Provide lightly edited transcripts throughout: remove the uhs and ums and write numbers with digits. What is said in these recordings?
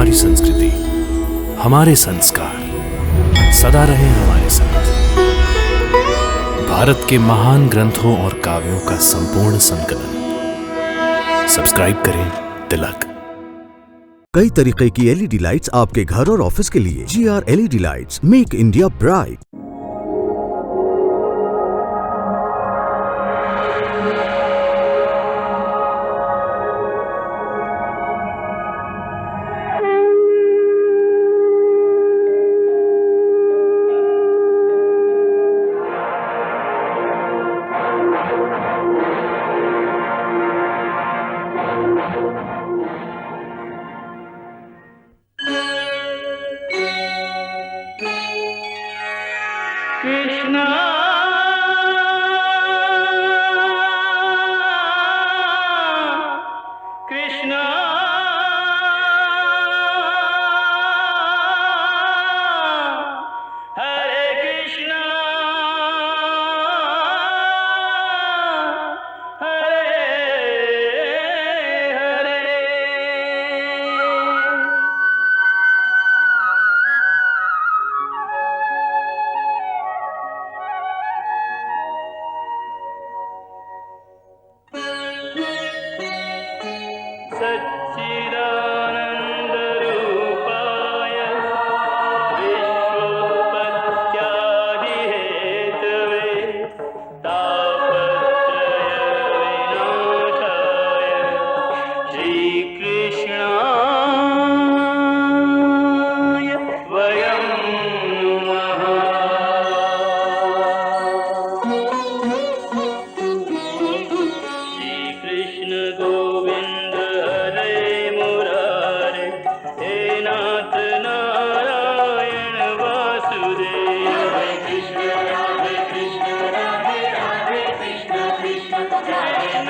हमारी संस्कृति, हमारे संस्कार सदा रहे हमारे साथ। भारत के महान ग्रंथों और काव्यों का संपूर्ण संकलन। सब्सक्राइब करें तिलक। कई तरीके की एलईडी लाइट्स आपके घर और ऑफिस के लिए। GR LED lights, make India bright. Krishna Krishna Hare Krishna Hare Hare. सच्चिदानन्दरूपाय विश्वोत्पत्त्यादिहेतवे तापत्रयविनाशाय श्रीकृष्णाय वयं नमः। श्रीकृष्ण गोविंद हरे मुरारे, हे नाथ नारायण वासुदेव। हरे कृष्ण राधे राधे कृष्ण कृष्ण राधे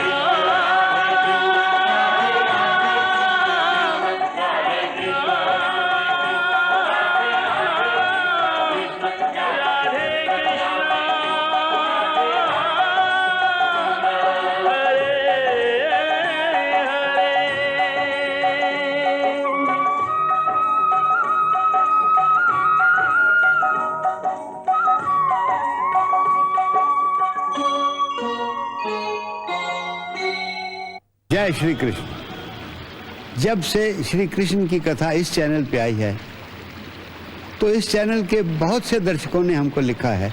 जय श्री कृष्ण। जब से श्री कृष्ण की कथा इस चैनल पे आई है तो इस चैनल के बहुत से दर्शकों ने हमको लिखा है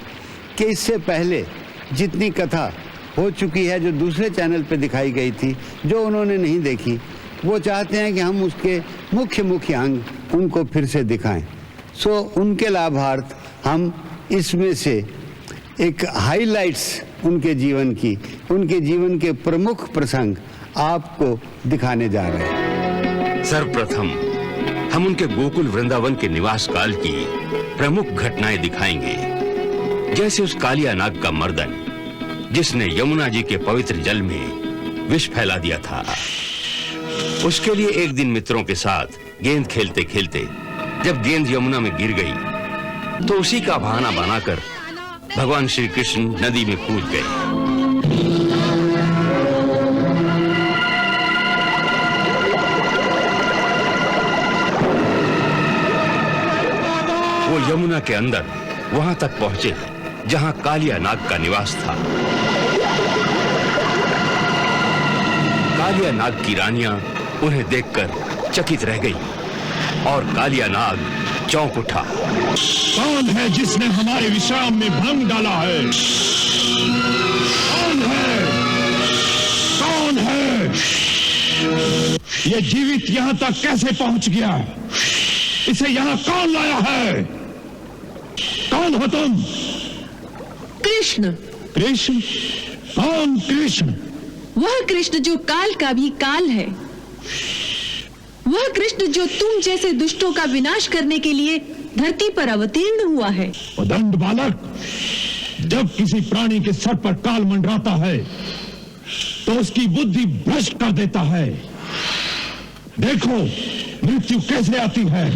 कि इससे पहले जितनी कथा हो चुकी है जो दूसरे चैनल पे दिखाई गई थी, जो उन्होंने नहीं देखी, वो चाहते हैं कि हम उसके मुख्य अंग उनको फिर से दिखाएं। सो उनके लाभार्थ हम इसमें से एक हाइलाइट्स उनके जीवन की, उनके जीवन के प्रमुख प्रसंग आपको दिखाने जा रहे हैं। सर्वप्रथम हम उनके गोकुल वृंदावन के निवास काल की प्रमुख घटनाएं दिखाएंगे, जैसे उस कालिया नाग का मर्दन जिसने यमुना जी के पवित्र जल में विष फैला दिया था। उसके लिए एक दिन मित्रों के साथ गेंद खेलते खेलते जब गेंद यमुना में गिर गई तो उसी का बहाना बनाकर भगवान श्री कृष्ण नदी में कूद गए। वो यमुना के अंदर वहां तक पहुंचे जहां कालिया नाग का निवास था। कालिया नाग की रानियां उन्हें देखकर चकित रह गई और कालिया नाग चौंक उठा। कौन है जिसने हमारे विश्राम में भंग डाला है? कौन है? कौन है? ये जीवित यहां तक कैसे पहुंच गया? इसे यहां कौन लाया है? कौन हो तुम? कृष्ण। कृष्ण? कौन कृष्ण? वह कृष्ण जो काल का भी काल है। वह कृष्ण जो तुम जैसे दुष्टों का विनाश करने के लिए धरती पर अवतीर्ण हुआ है। उदंड बालक, जब किसी प्राणी के सर पर काल मंडराता है तो उसकी बुद्धि भ्रष्ट कर देता है। देखो मृत्यु कैसे आती है।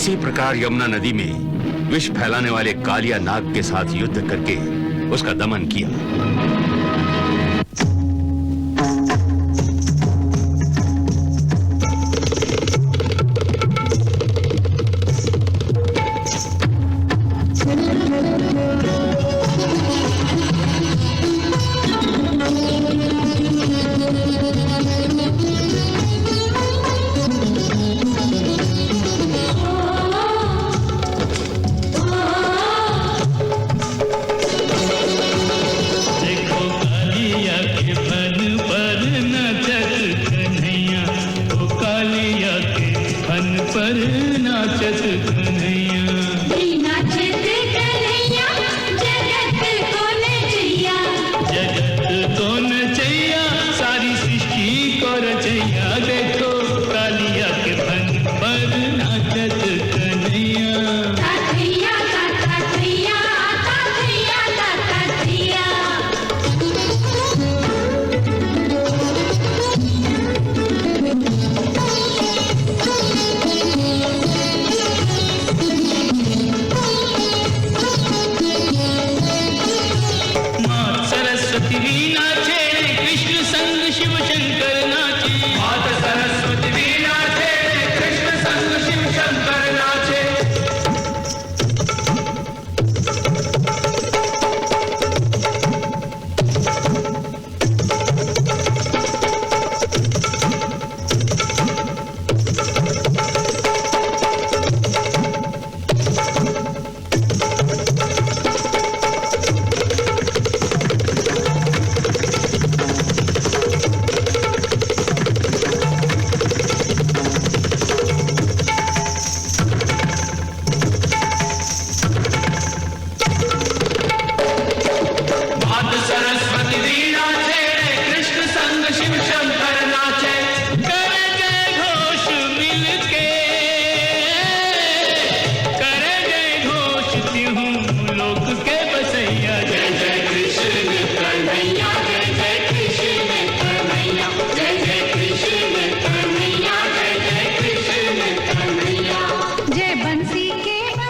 इसी प्रकार यमुना नदी में विष फैलाने वाले कालिया नाग के साथ युद्ध करके उसका दमन किया।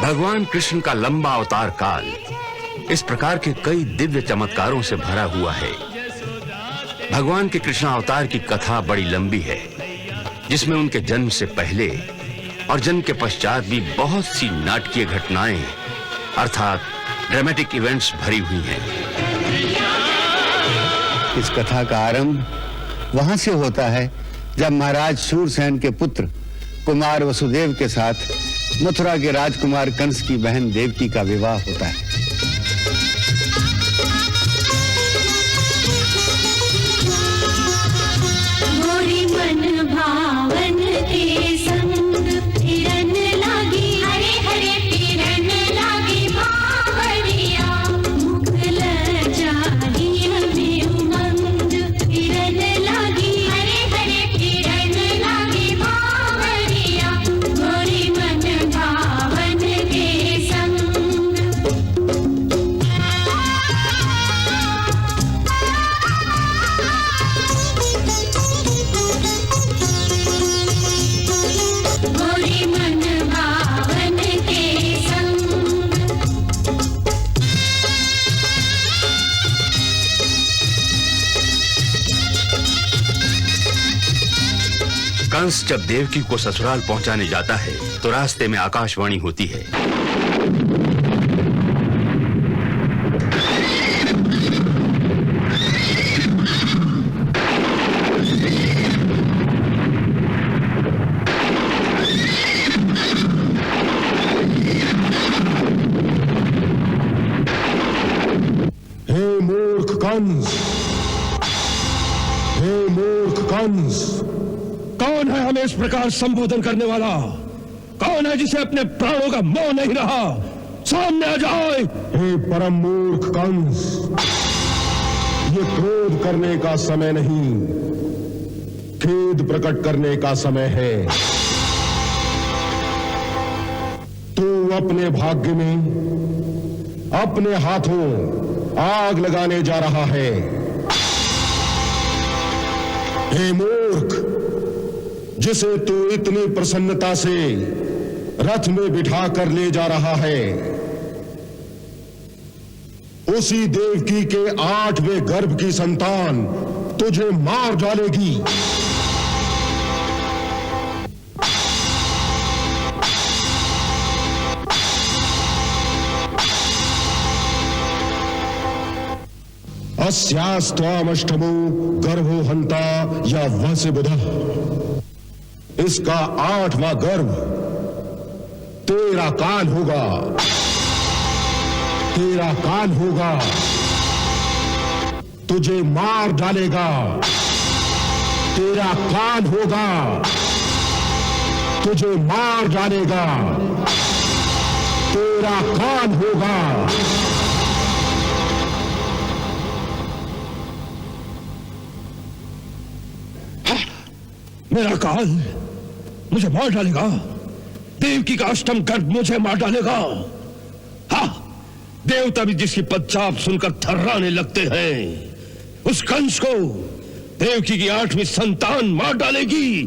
भगवान कृष्ण का लंबा अवतार काल इस प्रकार के कई दिव्य चमत्कारों से भरा हुआ है। भगवान के कृष्ण अवतार की कथा बड़ी लंबी है, जिसमें उनके जन्म से पहले और जन्म के पश्चात भी बहुत सी नाटकीय घटनाएं अर्थात ड्रामेटिक इवेंट्स भरी हुई हैं। इस कथा का आरंभ वहां से होता है जब महाराज शूरसेन के पुत्र कुमार वसुदेव के साथ मथुरा के राजकुमार कंस की बहन देवकी का विवाह होता है। गोरी मन भावन के संग फिरन लागी, हरे हरे फिरन लागी बावरिया, मुख लजाई हमें उमंग फिरन लागी, हरे हरे फिरन लागी बावरिया, गोरी मन भावन के संग। गोरी मन भावन के संग। कंस जब देवकी को ससुराल पहुंचाने जाता है तो रास्ते में आकाशवाणी होती है। हे मूर्ख कंस, हे मूर्ख कंस, कौन है हमें इस प्रकार संबोधन करने वाला? कौन है जिसे अपने प्राणों का मोह नहीं रहा? सामने आ जाए। हे परम मूर्ख कंस, ये क्रोध करने का समय नहीं, खेद प्रकट करने का समय है। तू अपने भाग्य में अपने हाथों आग लगाने जा रहा है। हे मूर्ख, जिसे तू इतनी प्रसन्नता से रथ में बिठा कर ले जा रहा है, उसी देवकी के 8वें गर्भ की संतान तुझे मार डालेगी। अस्यास्त्वामष्टमो गर्भो हंता या वस्य बुधः। इसका 8वां गर्भ तेरा काल होगा, तेरा काल होगा, तुझे मार डालेगा। तेरा काल होगा, तुझे मार डालेगा। तेरा काल होगा। मेरा काल मुझे मार डालेगा। देवकी का 8वां गर्भ मुझे मार डालेगा। हाँ, देवता भी जिसकी पदचाप सुनकर थर्राने लगते हैं, उस कंस को देवकी की 8वीं संतान मार डालेगी।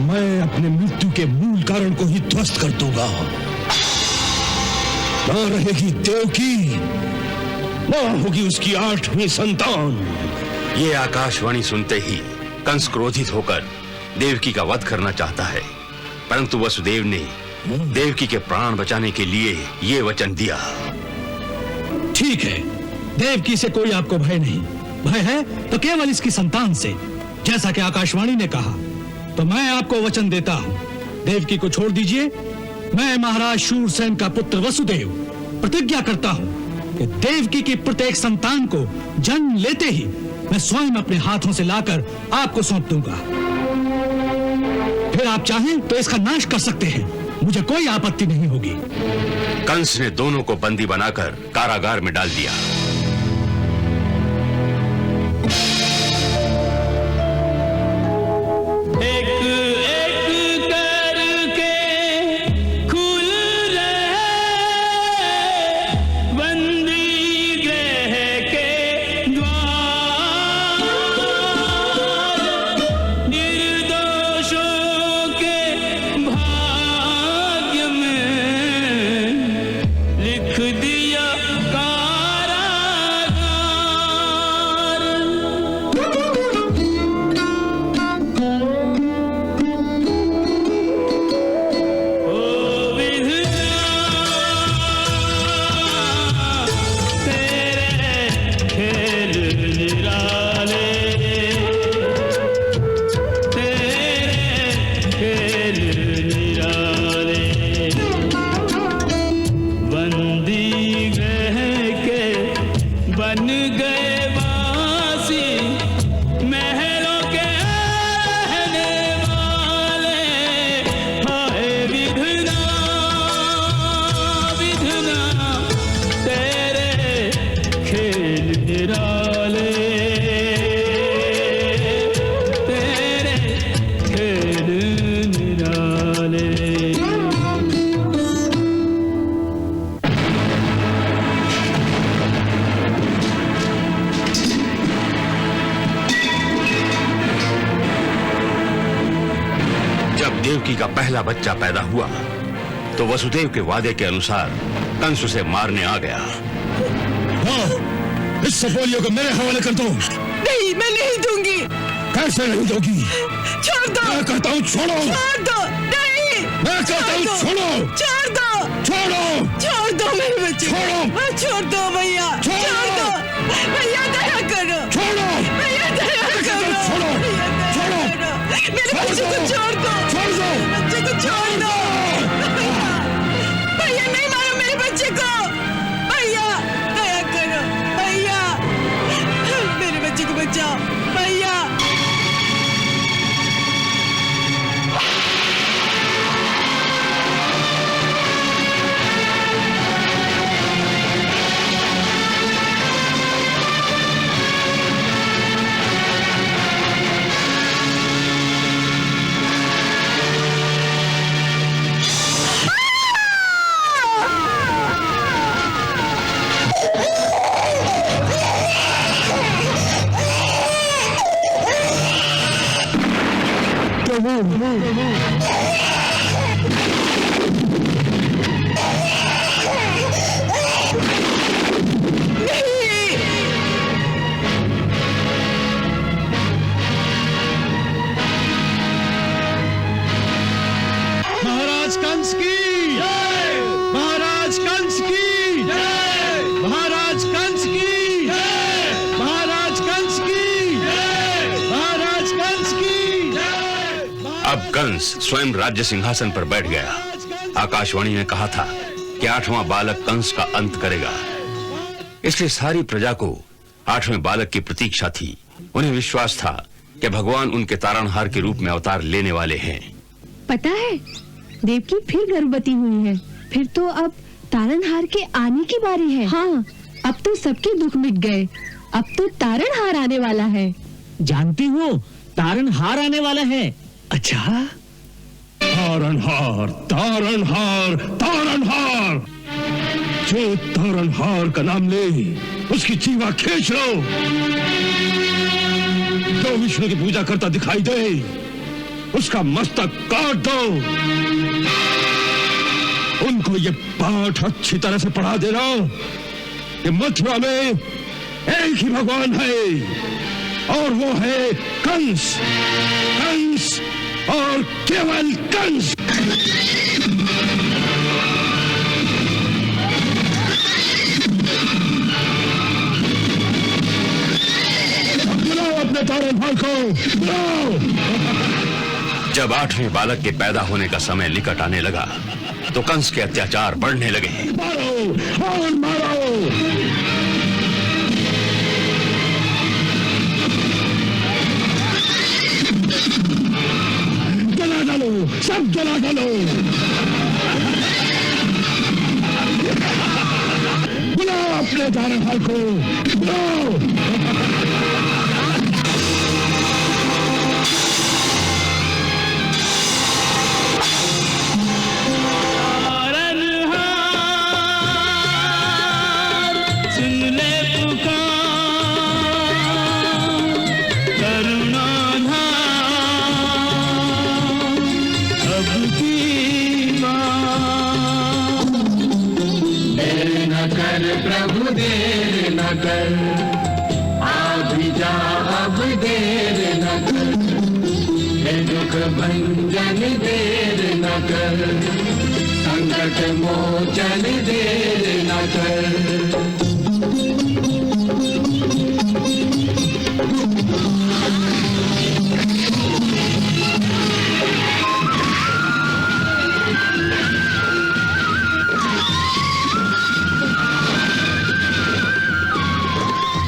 मैं अपने मृत्यु के मूल कारण को ही ध्वस्त कर दूंगा। ना रहेगी देवकी, ना होगी उसकी 8वीं संतान। ये आकाशवाणी सुनते ही कंस क्रोधित होकर देवकी का वध करना चाहता है, परंतु वसुदेव ने देवकी के प्राण बचाने के लिए ये वचन दिया। ठीक है, देवकी से कोई आपको भय नहीं, भय है तो केवल इसकी संतान से। जैसा कि आकाशवाणी ने कहा, तो मैं आपको वचन देता हूं, देवकी को छोड़ दीजिए। मैं महाराज शूरसेन का पुत्र वसुदेव प्रतिज्ञा करता हूं कि देवकी की प्रत्येक संतान को जन्म लेते ही मैं स्वयं अपने हाथों से लाकर आपको सौंप दूंगा। फिर आप चाहें तो इसका नाश कर सकते हैं, मुझे कोई आपत्ति नहीं होगी। कंस ने दोनों को बंदी बनाकर कारागार में डाल दिया। देवकी का पहला बच्चा पैदा हुआ तो वसुदेव के वादे के अनुसार कंस उसे मारने आ गया। हाँ, इस सपोलियो को मेरे हवाले कर दो। नहीं, मैं नहीं दूंगी। कैसे नहीं दोगी? छोड़ दो। मैं कहता हूँ छोड़ो। छोड़ दो। नहीं, मैं कहता हूँ छोड़ो। छोड़ दो। छोड़ो। छोड़ दो मेरे बच्चे। छोड़ो। छोड़ दो भैया। छोड़ दो भैया, दया करो। छोड़ो भैया, दया करो। छोड़ो। छोड़ो। मेरे बच्चे को छोड़ दो। छोड़ दो। बच्चे को छोड़ दो। भैया नहीं मारो मेरे बच्चे को। भैया दया करो। भैया मेरे बच्चे को बचाओ। भैया महाराज कंस की जय, महाराज कंस की जय, महाराज कंस की जय, महाराज कंस की जय, महाराज कंस की जय। अब कंस स्वयं राज्य सिंहासन पर बैठ गया। आकाशवाणी ने कहा था कि 8वां बालक कंस का अंत करेगा, इसलिए सारी प्रजा को 8वें बालक की प्रतीक्षा थी। उन्हें विश्वास था कि भगवान उनके तारणहार के रूप में अवतार लेने वाले हैं। पता है, देवकी फिर गर्भवती हुई है। फिर तो अब तारणहार के आने की बारी है। हाँ, अब तो सबके दुख मिट गए। अब तो तारणहार आने वाला है। जानती हूँ, तारणहार आने वाला है। अच्छा, तारणहार, तारणहार, तारणहार। जो तारणहार का नाम ले, उसकी जीवा खींच लो। जो विष्णु की पूजा करता दिखाई दे, उसका मस्तक काट दो। उनको ये पाठ अच्छी तरह से पढ़ा देना कि मथुरा में एक ही भगवान है और वो है कंस, कंस और केवल कंस। बुलाओ अपने तारणहार को, बुलाओ। जब 8वें बालक के पैदा होने का समय निकट आने लगा तो कंस के अत्याचार बढ़ने लगे। मारो और मारो। जला डालो, सब जला डालो। बुलाओ अपने तारणहार को, बुलाओ। प्रभु देर न कर, आ भी जा अब देर न कर, हे दुख भंजन देर न कर, संकट मोचन देर न कर।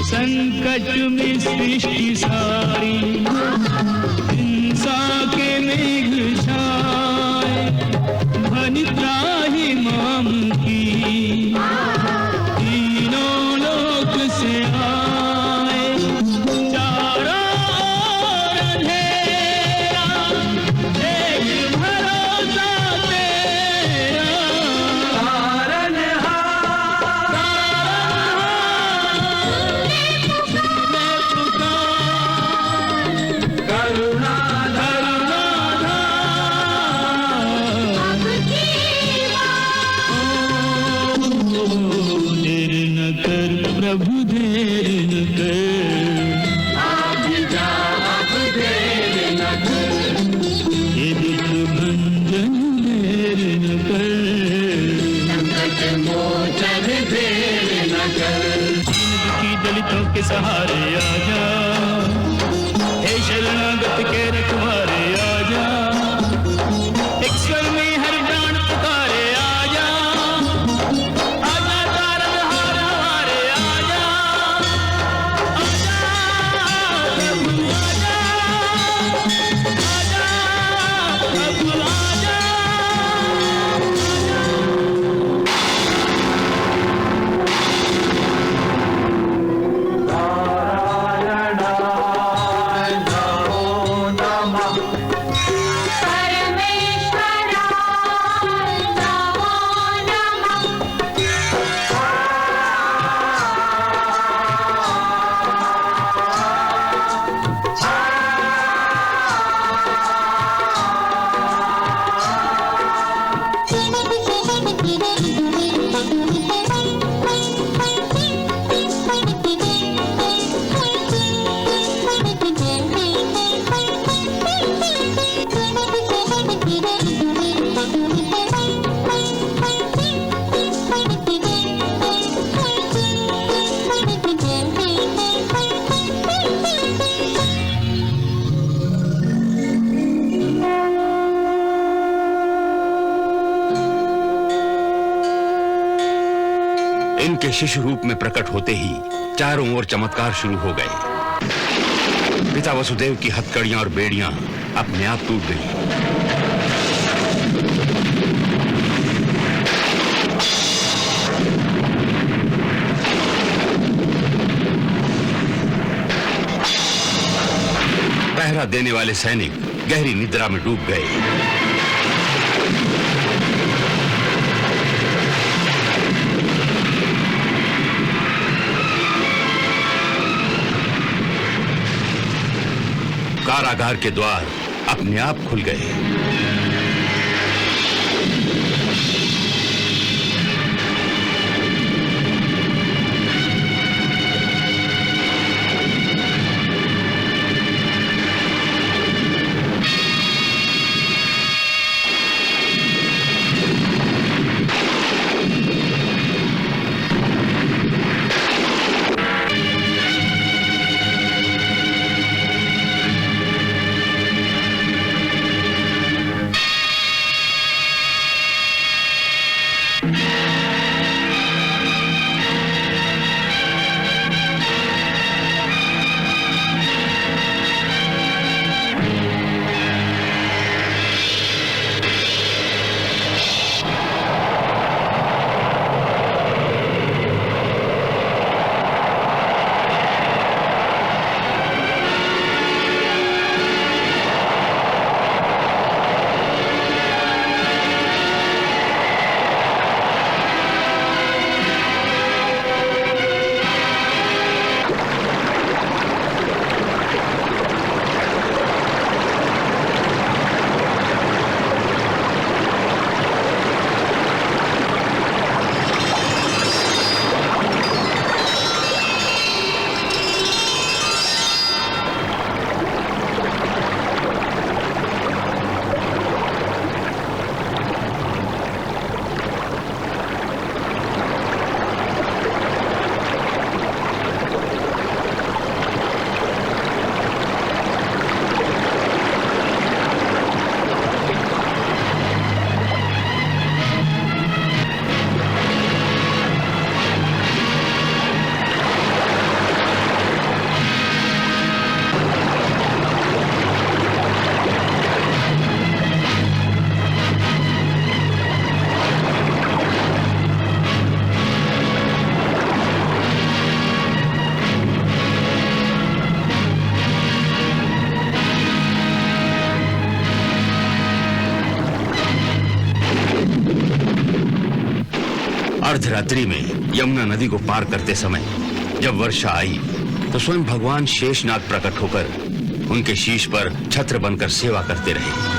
संकट में सृष्टि सारी, हिंसा के मेघ छाए, भनि त्राहि माम की, तीनों लोक से आए, चारों ओर अंधेरा, एक भरोसा तेरा, तारणहार। प्रभु देर न कर, आ भी जा अब देर न कर, ये दुख भंजन देर न कर, संकट मोचन देर न कर। दुखी दलितों के सहारे आ जा, हे शरणागत के रखवारे आ जा, एक स्वर में हर प्राण पुकारे आ जा, आजा तारणहार हमारे आ जा, आजा प्रभु आजा, आजा प्रभु आजा। नारायणाय नमो नमः। इनके शिशु रूप में प्रकट होते ही चारों ओर चमत्कार शुरू हो गए। पिता वसुदेव की हथकड़ियां और बेड़ियां अपने आप टूट गईं। पहरा देने वाले सैनिक गहरी निद्रा में डूब गए। कारागार के द्वार अपने आप खुल गए। अर्धरात्रि में यमुना नदी को पार करते समय जब वर्षा आई तो स्वयं भगवान शेषनाग प्रकट होकर उनके शीश पर छत्र बनकर सेवा करते रहे।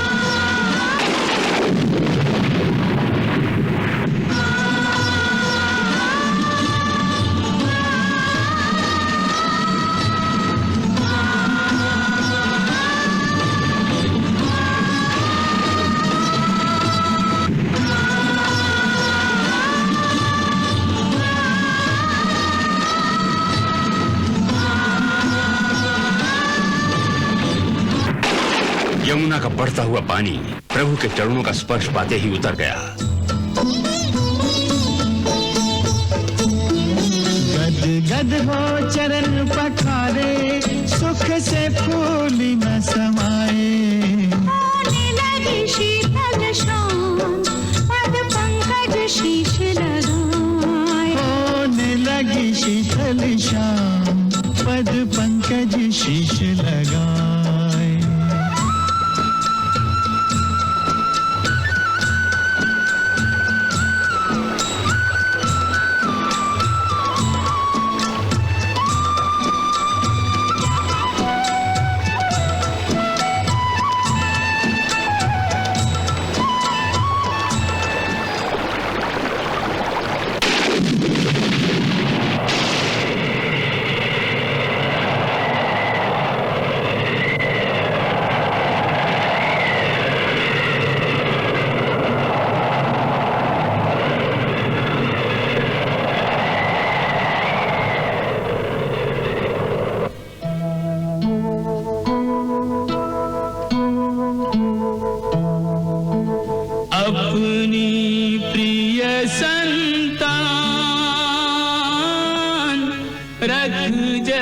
यमुना का बढ़ता हुआ पानी प्रभु के चरणों का स्पर्श पाते ही उतर गया। गद गद हो चरण पखारे, सुख से फूल न समाए। होने लगी शीतल शाम, पद पंकज शीश लगाए। होने लगी शीतल शाम, पद पंकज शीश लगाए।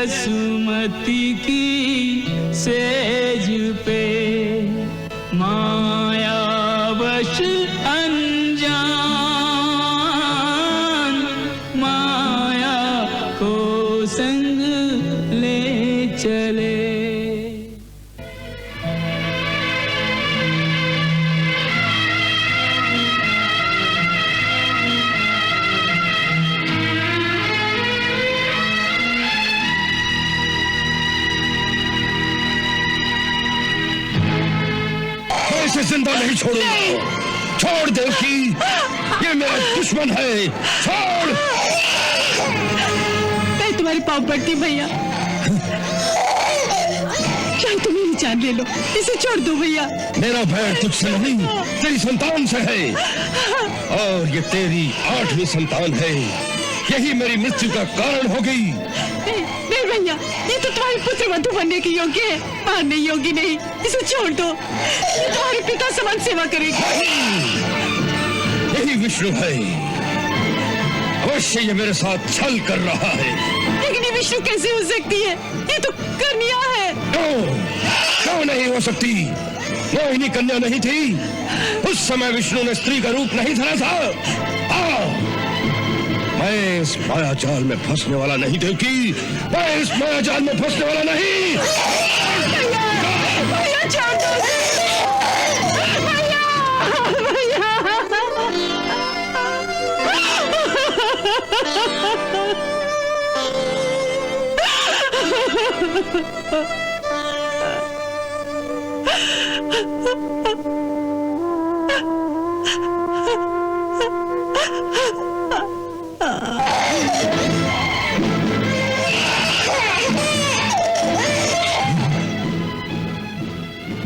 यसुमती की सेज पे मायावश अनजान माया को संग ले चले। इसे जिंदा नहीं छोड़ूंगा। छोड़ देवकी, ये मेरा दुश्मन है। छोड़। मैं तुम्हारी पाँव पड़ती भैया, चाहे तुम मेरी जान ले लो, इसे छोड़ दो भैया। मेरा भय तुझसे नहीं, तेरी संतान से है, और ये तेरी 8वीं संतान है। यही मेरी मृत्यु का कारण होगी। नहीं भैया, ये तो तुम्हारे पुत्र वधु बनने के योग्य है, मारने योग्य नहीं। इसे छोड़ दो, ये तुम्हारे पिता समान सेवा करेगी। यही विष्णु है, अवश्य ये मेरे साथ छल कर रहा है। लेकिन ये विष्णु कैसे हो सकती है? ये तो कन्या है। क्यों नहीं हो सकती? मोहिनी कन्या नहीं थी? उस समय विष्णु ने स्त्री का रूप नहीं धरा था। मैं इस माया जाल में फंसने वाला नहीं देवकी, मैं इस माया जाल में फंसने वाला नहीं। भैया छोड़ दो, भैया,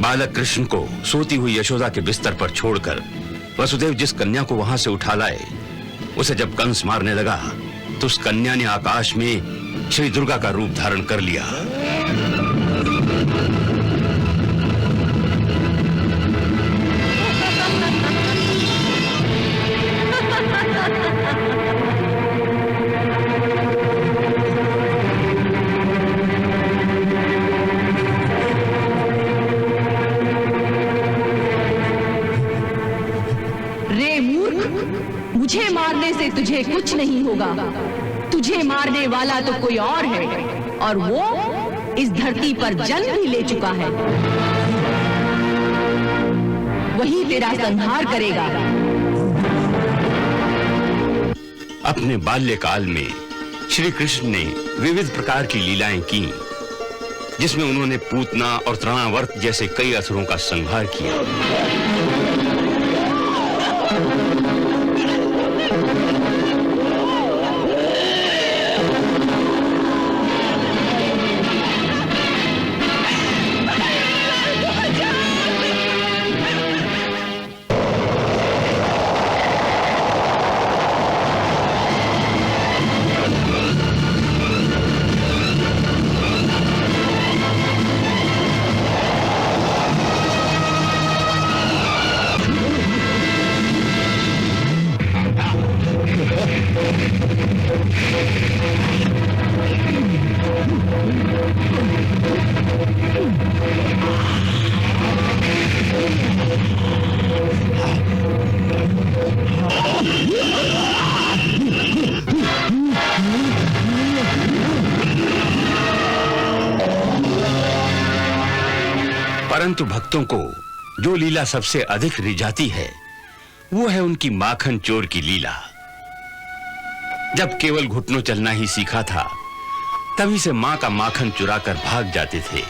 बालक कृष्ण को सोती हुई यशोदा के बिस्तर पर छोड़कर वसुदेव जिस कन्या को वहां से उठा लाए, उसे जब कंस मारने लगा तो उस कन्या ने आकाश में श्री दुर्गा का रूप धारण कर लिया। मुझे मारने से तुझे कुछ नहीं होगा। तुझे मारने वाला तो कोई और है, और वो इस धरती पर जन्म भी ले चुका है। वही तेरा संहार करेगा। अपने बाल्यकाल में श्री कृष्ण ने विविध प्रकार की लीलाएं की, जिसमें उन्होंने पूतना और तृणावर्त जैसे कई असुरों का संहार किया। परंतु भक्तों को जो लीला सबसे अधिक रिझाती है, वो है उनकी माखन चोर की लीला। जब केवल घुटनों चलना ही सीखा था, तभी से मां का माखन चुराकर भाग जाते थे।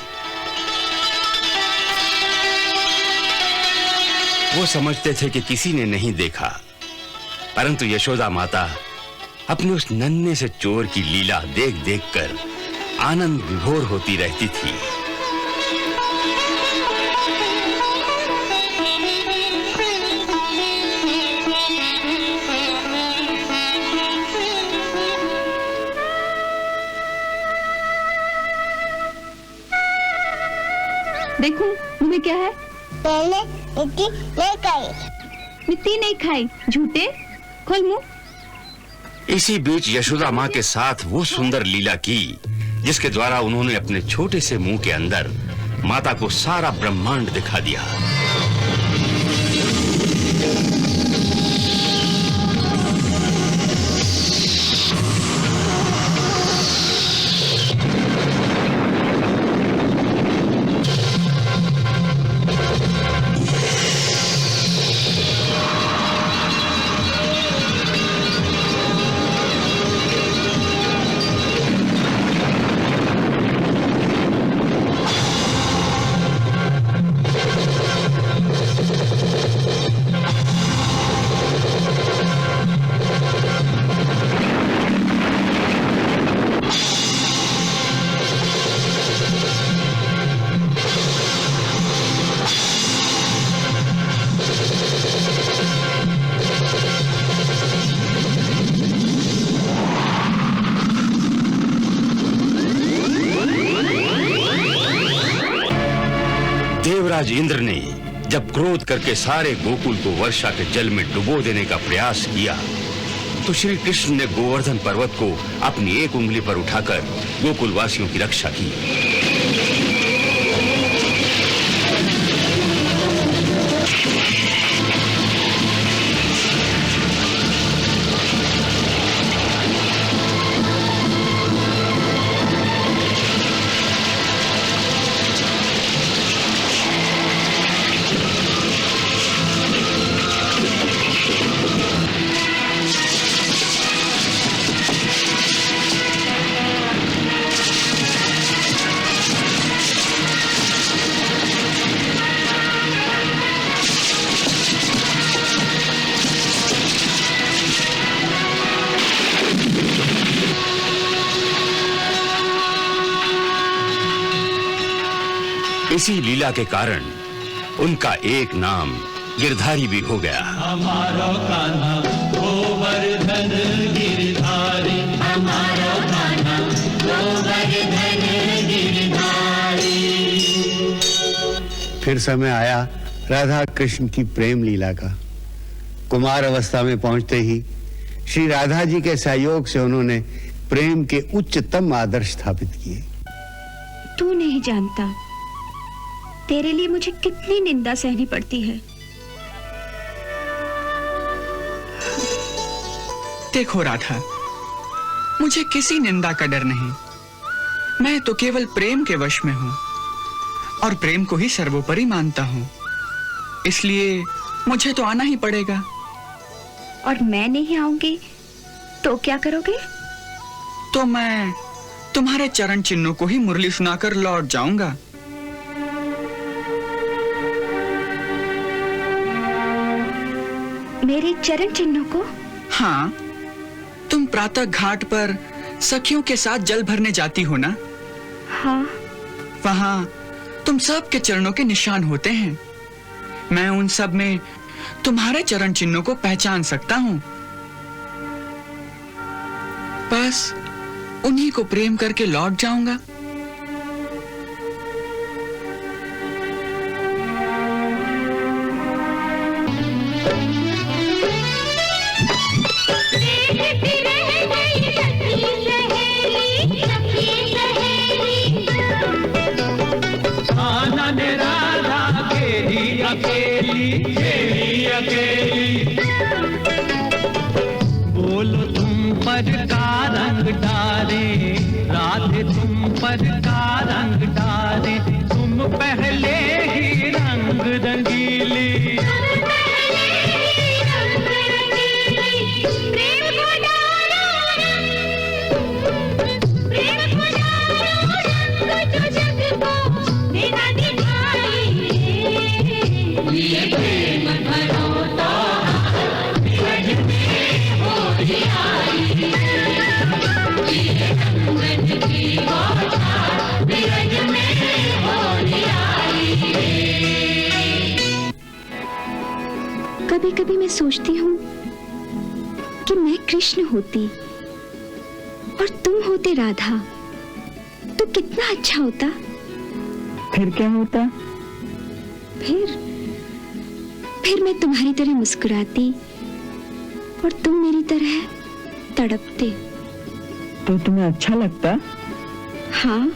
वो समझते थे कि किसी ने नहीं देखा, परंतु यशोदा माता अपने उस नन्हे से चोर की लीला देख देखकर आनंद विभोर होती रहती थी। देखो मुंह में क्या है? पहले मिट्टी नहीं खाई। मिट्टी नहीं खाई, झूठे। खोल मुंह। इसी बीच यशोदा मां के साथ वो सुंदर लीला की जिसके द्वारा उन्होंने अपने छोटे से मुंह के अंदर माता को सारा ब्रह्मांड दिखा दिया। देवराज इंद्र ने जब क्रोध करके सारे गोकुल को वर्षा के जल में डुबो देने का प्रयास किया तो श्री कृष्ण ने गोवर्धन पर्वत को अपनी एक उंगली पर उठाकर गोकुल वासियों की रक्षा की। इसी लीला के कारण उनका एक नाम गिरधारी भी हो गया। हमारो कान्हा गोवर्धन गिरधारी, हमारो कान्हा गोवर्धन गिरधारी। फिर समय आया राधा कृष्ण की प्रेम लीला का। कुमार अवस्था में पहुंचते ही श्री राधा जी के सहयोग से उन्होंने प्रेम के उच्चतम आदर्श स्थापित किए। तू नहीं जानता तेरे लिए मुझे कितनी निंदा सहनी पड़ती है। देखो राधा, मुझे किसी निंदा का डर नहीं। मैं तो केवल प्रेम के वश में हूं और प्रेम को ही सर्वोपरि मानता हूं। इसलिए मुझे तो आना ही पड़ेगा। और मैं नहीं आऊंगी तो क्या करोगे? तो मैं तुम्हारे चरण चिन्हों को ही मुरली सुनाकर लौट जाऊंगा। मेरे चरण चिन्हों को? हाँ, तुम प्रातः घाट पर सखियों के साथ जल भरने जाती हो ना? हाँ। वहां तुम सब के चरणों के निशान होते हैं। मैं उन सब में तुम्हारे चरण चिन्हों को पहचान सकता हूं। बस उन्हीं को प्रेम करके लौट जाऊंगा। बोलो तुम पर का रंग डाले, राधे तुम पर का रंग डाले। तुम पहले ही रंग रंगीली, कभी कभी मैं सोचती हूँ कि मैं कृष्ण होती और तुम होते राधा तो कितना अच्छा होता। फिर क्या होता? फिर मैं तुम्हारी तरह मुस्कुराती और तुम मेरी तरह तड़पते। तो तुम्हें अच्छा लगता? हाँ,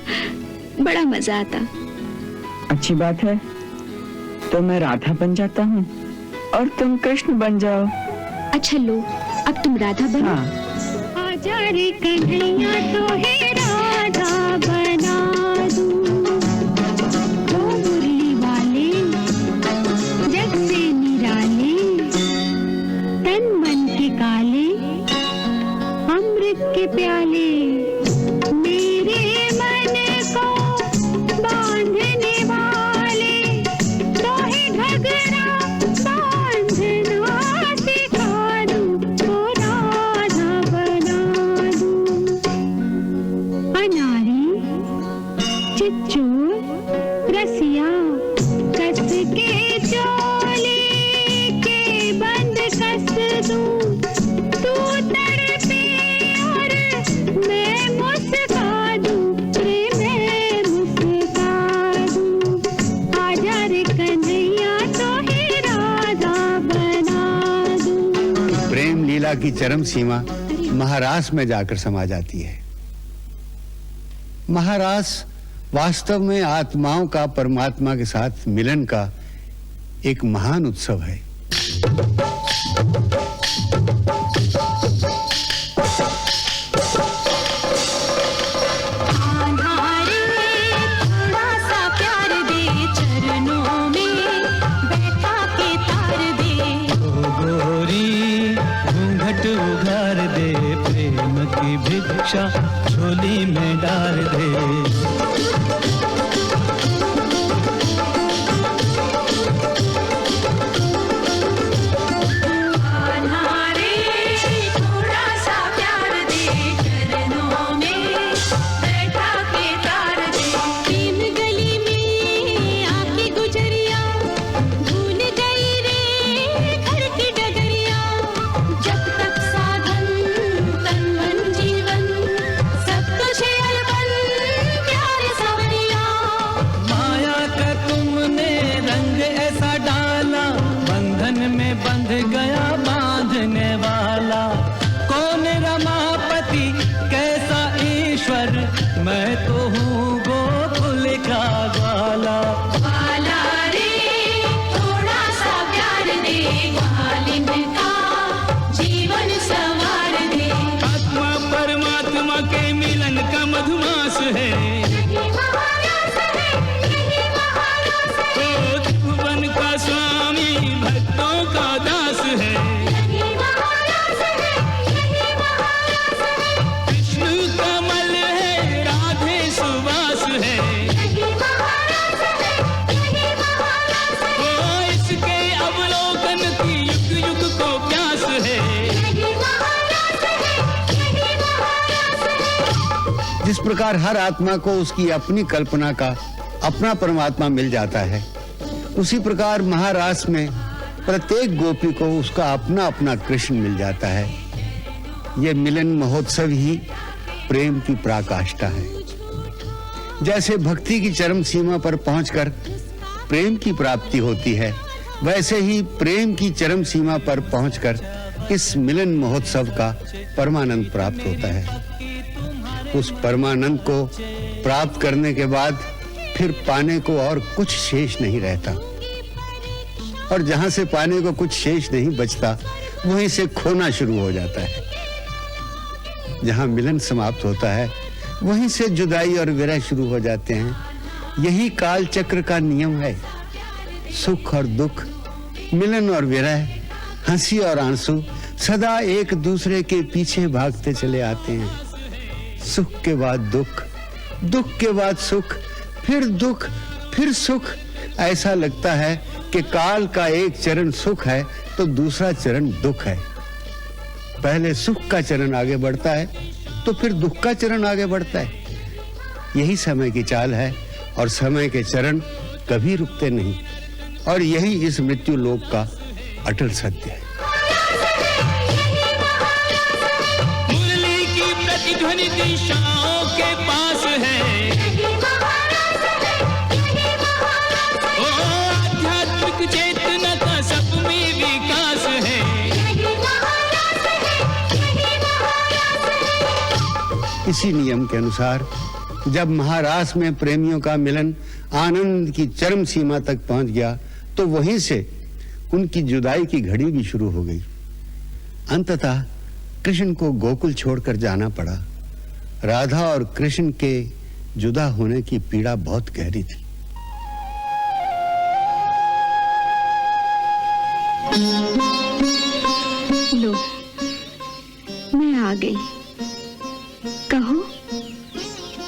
बड़ा मजा आता। अच्छी बात है, तो मैं राधा बन जाता हूँ और तुम कृष्ण बन जाओ। अच्छा लो, अब तुम राधा बनो। हाँ। आजा रे कन्हैया तो है राधा बना दूं, वो मुरली वाले जग से निराले, तन मन के काले अमृत के प्याले, मेरे मन को बांधने वाले, तो ही घगरा बांधना सिखा दूं, तो राधा बना दूं। अनारी चिच्चोर रसिया कस के चोले के बंद कस दूं, तू तड़पे और मैं मुस्का दूं, रे मैं मुस्का दूं। आजा रे कन्हैया तो ही राधा बना दूं। प्रेम लीला की चरम सीमा महारास में जाकर समा जाती है। महारास वास्तव में आत्माओं का परमात्मा के साथ मिलन का एक महान उत्सव है। आधारे थोड़ा सा प्यार दे, चरणों में बैठा के तार दे। गोरी घूंघट उघार दे, प्रेम की भिक्षा झोली में डाल दे। आधारे थोड़ा सा प्यार दे, चरणों में बैठा के तार दे। प्रेम गली में आके गुजरिया, भूल गई रे घर की डगरिया। जब तक साधन तन मन जीवन, सब कुछ अलवन प्यार सावरिया। माया का तुमने रंग ऐसा डाला, बंधन में बंध गया बांधने वाला। कौन रमापति कैसा ईश्वर, मैं तो हूँ गोकुल का ग्वाला। वाला रे थोड़ा सा प्यार दे, मालिन का जीवन संवार दे। आत्मा परमात्मा के मिलन का मधुमास है, यही महारास है, यही महारास है, ओ त्रिभुवन का स्वामी भक्तों का दास है। यही महारास है, यही महारास है, कृष्ण कमल है, राधे सुवास है। यही महारास है, यही महारास है, ओ इसके अवलोकन की युग युग को प्यास है। यही महारास है, यही महारास है। जिस प्रकार हर आत्मा को उसकी अपनी कल्पना का अपना परमात्मा मिल जाता है, उसी प्रकार महारास में प्रत्येक गोपी को उसका अपना अपना कृष्ण मिल जाता है। यह मिलन महोत्सव ही प्रेम की पराकाष्ठा है। जैसे भक्ति की चरम सीमा पर पहुंचकर प्रेम की प्राप्ति होती है, वैसे ही प्रेम की चरम सीमा पर पहुंचकर इस मिलन महोत्सव का परमानंद प्राप्त होता है। उस परमानंद को प्राप्त करने के बाद फिर पाने को और कुछ शेष नहीं रहता, और जहां से पाने को कुछ शेष नहीं बचता, वहीं से खोना शुरू हो जाता है। जहां मिलन समाप्त होता है, वहीं से जुदाई और विरह शुरू हो जाते हैं। यही काल चक्र का नियम है। सुख और दुख, मिलन और विरह, हंसी और आंसू सदा एक दूसरे के पीछे भागते चले आते हैं। सुख के बाद दुख, दुख के बाद सुख, फिर दुख, फिर सुख। ऐसा लगता है कि काल का एक चरण सुख है तो दूसरा चरण दुख है। पहले सुख का चरण आगे बढ़ता है तो फिर दुख का चरण आगे बढ़ता है। यही समय की चाल है, और समय के चरण कभी रुकते नहीं, और यही इस मृत्यु लोक का अटल सत्य है। मुरली की प्रतिध्वनि दिशाओं के पास है, ओ आध्यात्मिक चेतना का सब में विकास है। इसी नियम के अनुसार जब महारास में प्रेमियों का मिलन आनंद की चरम सीमा तक पहुंच गया तो वहीं से उनकी जुदाई की घड़ी भी शुरू हो गई। अंततः कृष्ण को गोकुल छोड़कर जाना पड़ा। राधा और कृष्ण के जुदा होने की पीड़ा बहुत गहरी थी। लो, मैं आ गई। कहो,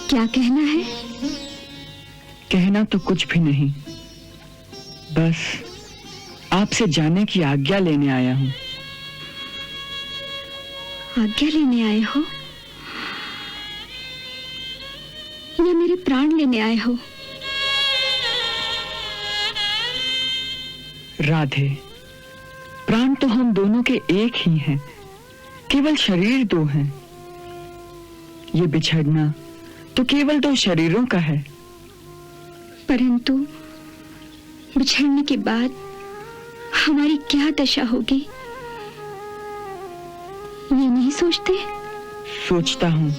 क्या कहना है? कहना तो कुछ भी नहीं, बस आपसे जाने की आज्ञा लेने आया हूँ। आज्ञा लेने आए हो या मेरे प्राण लेने आए हो? राधे, प्राण तो हम दोनों के एक ही हैं, केवल शरीर दो हैं। ये बिछड़ना तो केवल दो शरीरों का है। परंतु बिछड़ने के बाद हमारी क्या दशा होगी, ये नहीं सोचते? सोचता हूँ,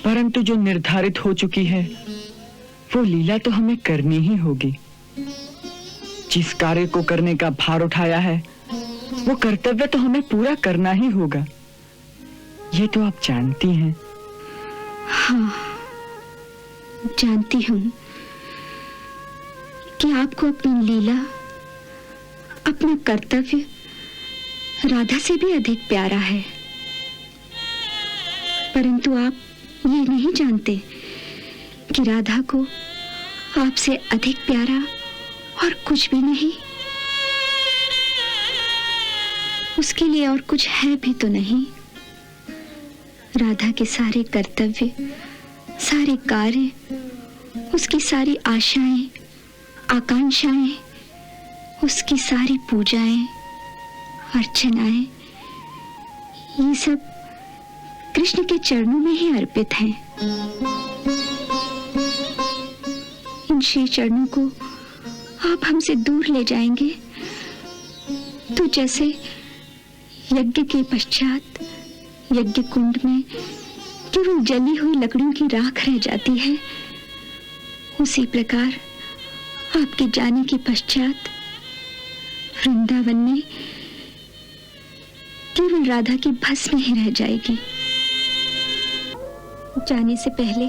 परंतु जो निर्धारित हो चुकी है वो लीला तो हमें करनी ही होगी। जिस कार्य को करने का भार उठाया है वो कर्तव्य तो हमें पूरा करना ही होगा। ये तो आप जानती हैं। हाँ, जानती हूँ कि आपको अपनी लीला, अपना कर्तव्य राधा से भी अधिक प्यारा है। परंतु आप ये नहीं जानते कि राधा को आपसे अधिक प्यारा और कुछ भी नहीं। उसके लिए और कुछ है भी तो नहीं। राधा के सारे कर्तव्य, सारे कार्य, उसकी सारी आशाएं, आकांक्षाएं, उसकी सारी पूजाएं, अर्चनाएं, ये सब कृष्ण के चरणों में ही अर्पित हैं। इन श्री चरणों को आप हमसे दूर ले जाएंगे तो जैसे यज्ञ के पश्चात यज्ञ कुंड में केवल जली हुई लकड़ियों की राख रह जाती है, उसी प्रकार आपके जाने के पश्चात वृंदावन में केवल राधा की भस्म ही रह जाएगी। जाने से पहले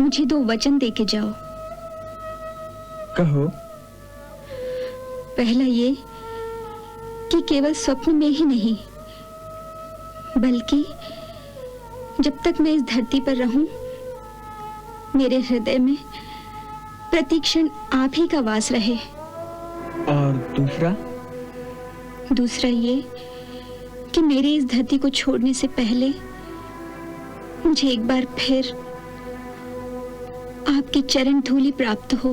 मुझे 2 वचन देके जाओ। कहो। पहला ये कि केवल स्वप्न में ही नहीं, बल्कि जब तक मैं इस धरती पर रहूं, मेरे हृदय में प्रतिक्षण आप ही का वास रहे। और दूसरा? दूसरा ये कि मेरे इस धरती को छोड़ने से पहले मुझे एक बार फिर आपकी चरण धूलि प्राप्त हो।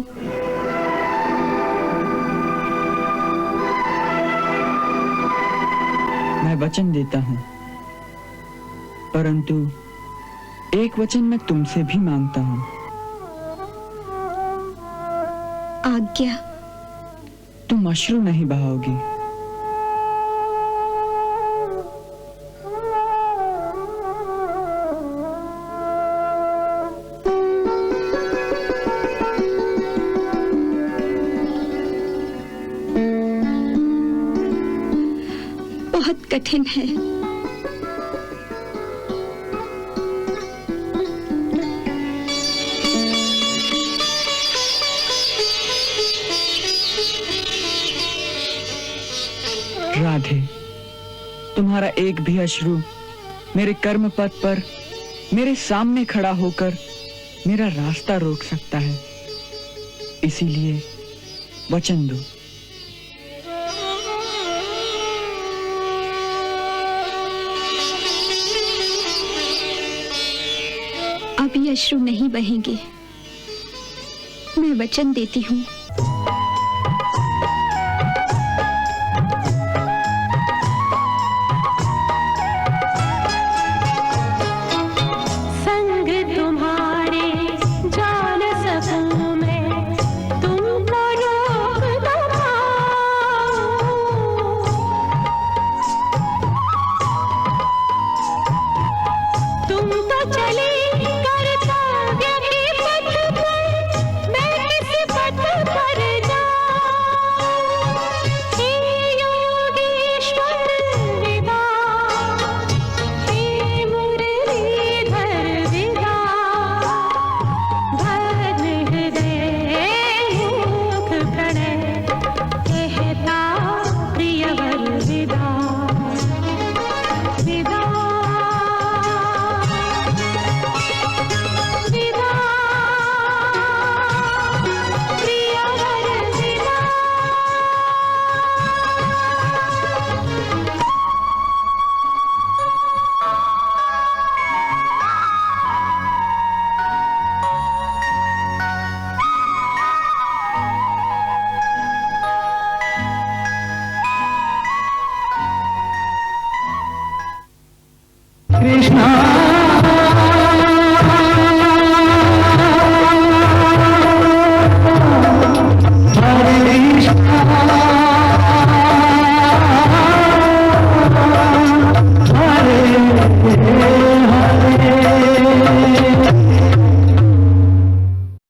मैं वचन देता हूँ, परंतु एक वचन मैं तुमसे भी मांगता हूँ। आज्ञा। तुम अश्रु नहीं बहाओगी। बहुत कठिन है। राधे, तुम्हारा एक भी अश्रु मेरे कर्म पथ पर मेरे सामने खड़ा होकर मेरा रास्ता रोक सकता है। इसीलिए वचन दो। अब ये अश्रु नहीं बहेंगे, मैं वचन देती हूँ। संग तुम्हारे जान सकूं मैं, तुमको रोक न पाऊं। तुम तो चले Hare